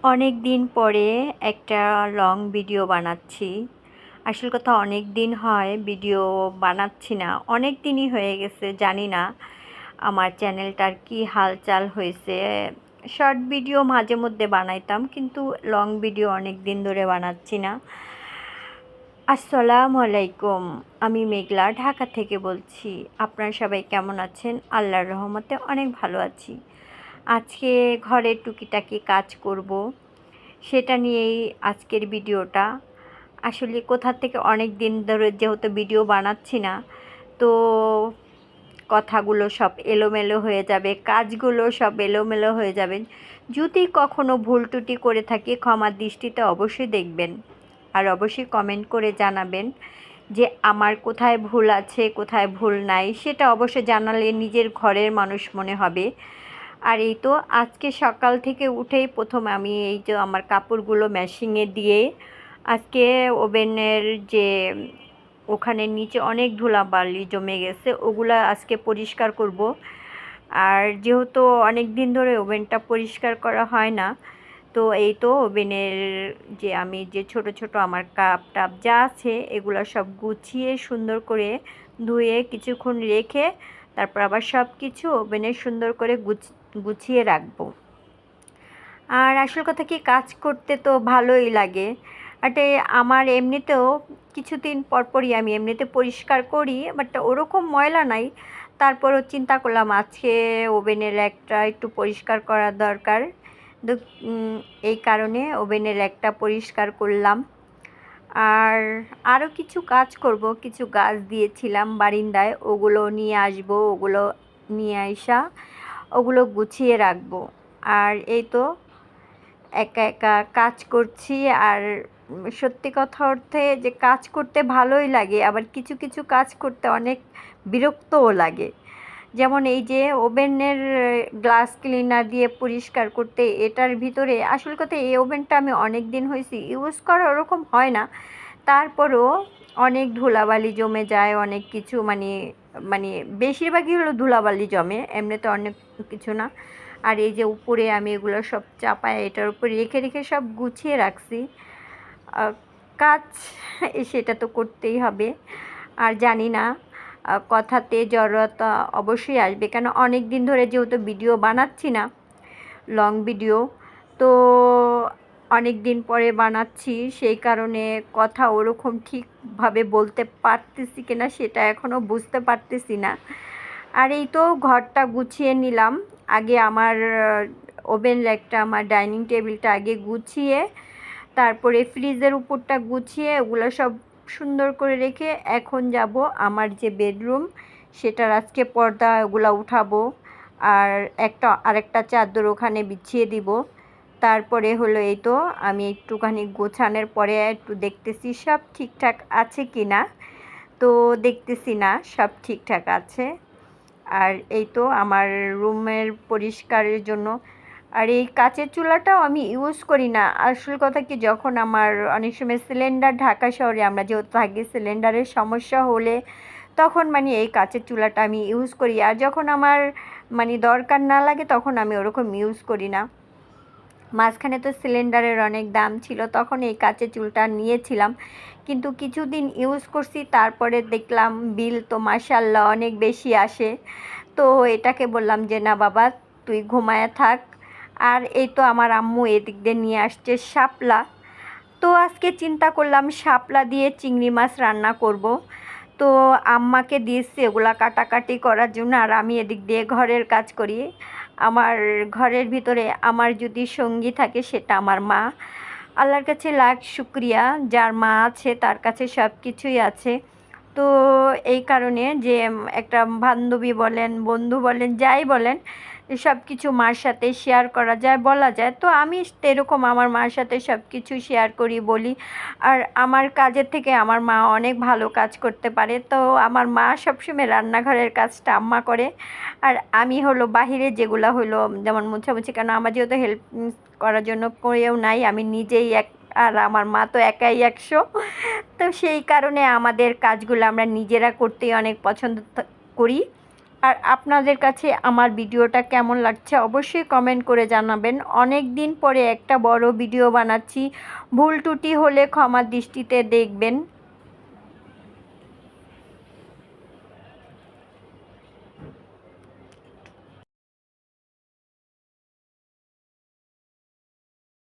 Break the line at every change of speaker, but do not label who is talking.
অনেক দিন পরে একটা লং ভিডিও বানাচ্ছি। আসল কথা অনেক দিন হয় ভিডিও বানাচ্ছি না। অনেক দিনই হয়ে গেছে, জানি না আমার চ্যানেলটার কি হালচাল হয়েছে। শর্ট ভিডিও মাঝে মধ্যে বানাইতাম, কিন্তু লং ভিডিও অনেক দিন ধরে বানাচ্ছি না। আসসালামু আলাইকুম, আমি মেঘলা ঢাকা থেকে বলছি। আপনারা সবাই কেমন আছেন? আল্লাহর রহমতে অনেক ভালো আছি। আজকে ঘরের টুকিটাকি কাজ করব, সেটা নিয়েই আজকের ভিডিওটা। আসলে কোথা থেকে অনেক দিন ধরে যেহেতু ভিডিও বানাচ্ছি না, তো কথাগুলো সব এলোমেলো হয়ে যাবে, কাজগুলো সব এলোমেলো হয়ে যাবে। যদি কখনো ভুল ত্রুটি করে থাকি, ক্ষমার দৃষ্টিতে অবশ্যই দেখবেন। আর অবশ্যই কমেন্ট করে জানাবেন যে আমার কোথায় ভুল আছে, কোথায় ভুল নাই। সেটা অবশ্যই জানালে নিজের ঘরের মানুষ মনে হবে। আর এই তো আজকে সকাল থেকে উঠেই প্রথম আমি এই যে আমার কাপড়গুলো মেশিনে দিয়ে আজকে ওভেনের যে ওখানে নিচে অনেক ধুলাবালি জমে গেছে, ওগুলা আজকে পরিষ্কার করব। আর যেহেতু অনেক দিন ধরে ওভেনটা পরিষ্কার করা হয় না, তো এই তো ওভেনের যে আমি যে ছোট ছোট আমার কাপ টাপ যা আছে এগুলো সব গুছিয়ে সুন্দর করে ধুয়ে কিছুক্ষণ রেখে তারপর আবার সব কিছু ওভেনে সুন্দর করে গুছিয়ে রাখবো। আর আসল কথা কি, কাজ করতে তো ভালোই লাগে। আর আমার এমনিতেও কিছুদিন পরপরই আমি এমনিতে পরিষ্কার করি, বাট ওরকম ময়লা নাই। তারপরও চিন্তা করলাম আজকে ওভেনের একটা একটু পরিষ্কার করা দরকার। তো এই কারণে ওভেনের একটা পরিষ্কার করলাম। আর আরও কিছু কাজ করব, কিছু গাছ দিয়েছিলাম বারিন্দায়, ওগুলো নিয়ে আসবো, ওগুলো নিয়ে আইসা ওগুলো গুছিয়ে রাখবো। আর এই তো একা একা কাজ করছি। আর সত্যি কথা অর্থে যে কাজ করতে ভালোই লাগে, আবার কিছু কিছু কাজ করতে অনেক বিরক্তও লাগে। যেমন এই যে ওভেনের গ্লাস ক্লিনার দিয়ে পরিষ্কার করতে, এটার ভিতরে আসল কথা এই ওভেনটা আমি অনেক দিন হয়েছি ইউজ করা ওরকম হয় না, তারপরও অনেক ধুলাবালি জমে যায়, অনেক কিছু মানে মানে বেশিরভাগই হলো ধুলাবালি জমে, এমনিতে অনেক কিছু না। আর এই যে উপরে আমি এগুলো সব চাপায় এটার উপরে রেখে রেখে সব গুছিয়ে রাখছি। কাজ সেটা তো করতেই হবে। আর জানি না কথাতে জড়তা অবশ্যই আসবে, কেন অনেক দিন ধরে যেহেতু ভিডিও বানাচ্ছি না, লং ভিডিও, তো অনেক দিন পরে বানাচ্ছি, সেই কারণে কথা ওরকম ঠিকভাবে বলতে পারতেছি কিনা সেটা এখনও বুঝতে পারতেছি না। আর এই তো ঘরটা গুছিয়ে নিলাম। আগে আমার ওভেন র্যাকটা, আমার ডাইনিং টেবিলটা আগে গুছিয়ে, তারপরে ফ্রিজের উপরটা গুছিয়ে ওগুলো সব সুন্দর করে রেখে এখন যাব আমার যে বেডরুম, সেটার আজকে পর্দা ওগুলো উঠাবো। আর আরেকটা চাদর ওখানে বিছিয়ে দিব। তারপরে হলো এই তো আমি একটুখানি গোছানোর পরে একটু দেখতেছি সব ঠিকঠাক আছে কি না। তো দেখতেছি না, সব ঠিকঠাক আছে। আর এই তো আমার রুমের পরিষ্কারের জন্য, আর এই কাচের চুলাটাও আমি ইউজ করি না। আসল কথা কি, যখন আমার অনেক সময় সিলিন্ডার, ঢাকা শহরে আমরা যেহেতু থাকি, সিলিন্ডারের সমস্যা হলে তখন মানে এই কাচের চুলাটা আমি ইউজ করি। আর যখন আমার মানে দরকার না লাগে তখন আমি ওরকম ইউজ করি না। মাঝখানে তো সিলিন্ডারের অনেক দাম ছিল, তখন এই কাচের চুলটা নিয়েছিলাম, কিন্তু কিছুদিন ইউজ করছি, তারপরে দেখলাম বিল তো মাশাআল্লাহ অনেক বেশি আসে। তো এটাকে বললাম যে না বাবা, তুই ঘুমায় থাক। আর এই তো আমার আম্মু এদিক দিয়ে নিয়ে আসছে শাপলা। তো আজকে চিন্তা করলাম শাপলা দিয়ে চিংড়ি মাছ রান্না করব। তো আম্মাকে দিয়েছি এগুলা কাটাকাটি করার জন্য, আর আমি এদিক দিয়ে ঘরের কাজ করি। আমার ঘরের ভিতরে আমার যদি সঙ্গী থাকে সেটা আমার মা। আল্লাহর কাছে লাখ শুক্রিয়া, যার মা আছে তার কাছে সব কিছুই আছে। তো এই কারণে যে একটা বান্ধবী বলেন, বন্ধু বলেন, যাই বলেন, সব কিছু মার সাথে শেয়ার করা যায়, বলা যায়। তো আমি সেরকম আমার মার সাথে সব কিছু শেয়ার করি, বলি। আর আমার কাজের থেকে আমার মা অনেক ভালো কাজ করতে পারে, তো আমার মা সবসময় রান্নাঘরের কাজটা আম্মা করে। আর আমি হলো বাহিরে যেগুলো হলো যেমন মোছামুছি, কেন আমার যেহেতু হেল্প করার জন্য কেউ নাই, আমি নিজেই এক, আর আমার মা তো একাই 100। তো সেই কারণে আমাদের কাজগুলো আমরা নিজেরা করতেই অনেক পছন্দ করি। আর আপনাদের কাছে আমার ভিডিওটা কেমন লাগছে অবশ্যই কমেন্ট করে জানাবেন। অনেক দিন পরে একটা বড় ভিডিও বানাচ্ছি, ভুল ত্রুটি হলে ক্ষমার দৃষ্টিতে দেখবেন।